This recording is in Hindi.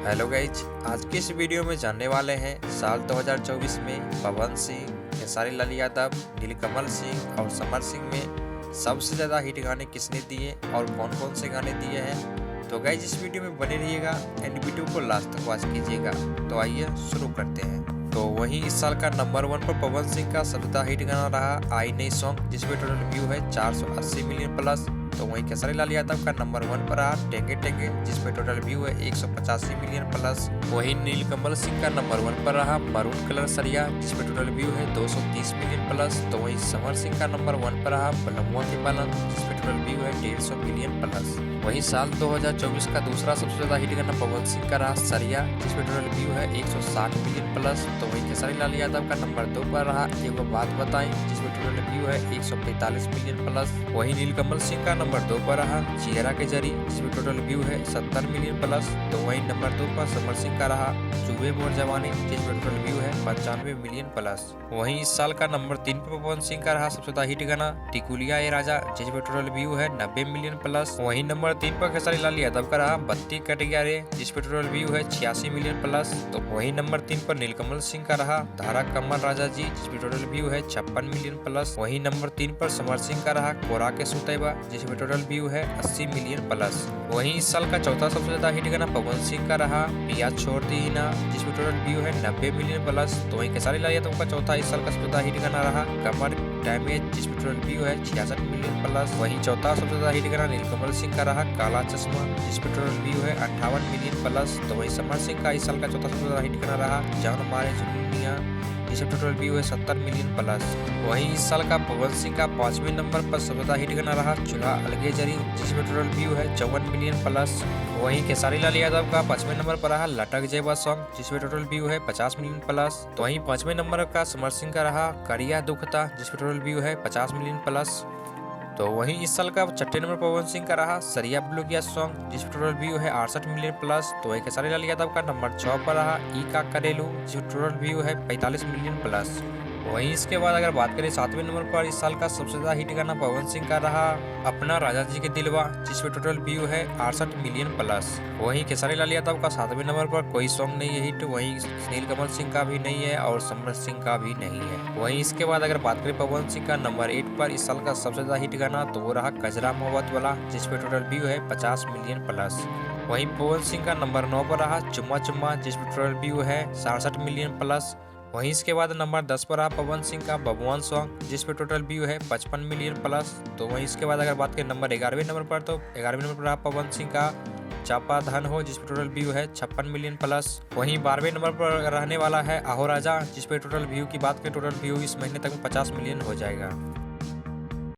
हेलो गाइज, आज की इस वीडियो में जानने वाले हैं साल 2024 में पवन सिंह, खेसारी लाल यादव, नीलकमल सिंह और समर सिंह में सबसे ज़्यादा हिट गाने किसने दिए और कौन कौन से गाने दिए हैं। तो गाइज इस वीडियो में बने रहिएगा एंड वीडियो को लास्ट तक वॉच कीजिएगा। तो आइए शुरू करते हैं। तो वहीं इस साल का नंबर 1 पर पवन सिंह का सबसे ज़्यादा हिट गाना रहा आई नहीं सॉन्ग, जिसमें टोटल व्यू है 480 मिलियन प्लस। तो वहीं खेसारी लाल यादव का नंबर 1 पर रहा टेंगे टेंगे, जिसमें टोटल व्यू है 185 मिलियन प्लस। वहीं नीलकमल सिंह का नंबर 1 पर रहा मरून कलर सरिया, जिसमें टोटल व्यू है 230 मिलियन प्लस। तो वहीं समर सिंह का नंबर 1 पर रहा बलमुआ के पालन, जिसमें टोटल व्यू है 150 मिलियन प्लस। वहीं साल 2024 का दूसरा सबसे ज्यादा हिट गाना पवन सिंह का रहा सरिया, जिसमें टोटल व्यू है 160 मिलियन प्लस। तो वहीं खेसारी लाल यादव का नंबर 2 पर रहा एगो बात बताएं, जिसमें टोटल व्यू है 145 मिलियन प्लस। वहीं नीलकमल सिंह का नंबर 2 पर रहा चेहरा के जरी, जिसमें टोटल व्यू है 70 मिलियन प्लस। तो वहीं नंबर 2 पर समर सिंह का रहा जुए मोर जवानी, जिसमें टोटल व्यू है 95 मिलियन प्लस। वहीं इस साल का नंबर 3 पर पवन सिंह का रहा सबसे ज्यादा हिट गाना टिकुलिया ए राजा, जिसमें टोटल व्यू है 90 मिलियन प्लस। वहीं नंबर 3 पर खेसारी लाल यादव का रहा बत्ती कट गया रे, जिसमें टोटल व्यू है 86 मिलियन प्लस। तो वहीं नंबर 3 पर नीलकमल सिंह का रहा धारा कमल राजा जी, जिसमें टोटल व्यू है 56 मिलियन प्लस। वहीं नंबर 3 पर समर सिंह का रहा कोरा के सुतैबा, जिसमें टोटल व्यू है 80 मिलियन प्लस। वहीं इस साल का चौथा सबसे ज्यादा हिट गाना पवन सिंह का रहा पिया छोड़ दी ना, जिसमें टोटल व्यू है 90 मिलियन प्लस। तो वहीं खेसारी लाल यादव का चौथा इस साल का सबसे ज्यादा हिट गाना रहा कमर डैमेज, जिसमें टोटल व्यू है 66 मिलियन प्लस। वहीं चौथा सबसे ज्यादा हिट गाना नीलकमल सिंह का रहा काला चश्मा, जिसमें टोटल व्यू है 58 मिलियन प्लस। तो वहीं समर सिंह का इस साल का चौथा सबसे ज्यादा हिट गाना रहा जान मारे जुनूनिया, जिसमें टोटल व्यू है 70 मिलियन प्लस। वहीं इस साल का पवन सिंह का 5वें नंबर पर सबसे ज्यादा हिट गाना रहा चूल्हा अलगे जरी, जिसमें टोटल व्यू है 54 मिलियन प्लस। वहीं खेसारी लाल यादव का 5वें नंबर पर रहा लटक जेबा सॉन्ग, जिसमें टोटल व्यू है 50 मिलियन प्लस। तो वहीं 5वें नंबर का समर सिंह का रहा करिया दुखता, जिसमें टोटल व्यू है 50 मिलियन प्लस। तो वहीं इस साल का 6ठे नंबर पवन सिंह का रहा सरिया ब्लू गया सॉन्ग, जिसमें टोटल व्यू है 68 मिलियन प्लस। तो वहीं खेसारी लाल यादव का नंबर 6 पर रहा ई का करेलू, जिसमें टोटल व्यू है 45 मिलियन प्लस। वहीं इसके बाद अगर बात करें 7वें नंबर पर इस साल का सबसे ज्यादा हिट गाना पवन सिंह का रहा अपना राजा जी के दिलवा, जिसमें टोटल व्यू है 68 मिलियन प्लस। वहीं खेसारी लाल यादव का 7वें नंबर पर कोई सॉन्ग नहीं है हिट, वहीं नीलकमल सिंह का भी नहीं है और समर सिंह का भी नहीं है। वहीं इसके बाद अगर बात करें पवन सिंह का नंबर 8 पर इस साल का सबसे ज्यादा हिट गाना तो वो रहा गजरा मोहब्बत वाला, जिसमें टोटल व्यू है 50 मिलियन प्लस। वहीं पवन सिंह का नंबर 9 पर रहा चुम्मा चुम्मा, जिसमें टोटल व्यू है 67 मिलियन प्लस। वहीं इसके बाद नंबर 10 पर रहा पवन सिंह का बबुआन सॉन्ग, जिसमें टोटल व्यू है 55 मिलियन प्लस। तो वहीं इसके बाद अगर बात करें नंबर 11वें नंबर पर तो 11वें नंबर पर रहा पवन सिंह का चापा धन हो, जिसमें टोटल व्यू है 56 मिलियन प्लस। वहीं 12वें नंबर पर रहने वाला है आहो राजा, जिसपे टोटल व्यू की बात करें टोटल व्यू इस महीने तक में 50 मिलियन हो जाएगा।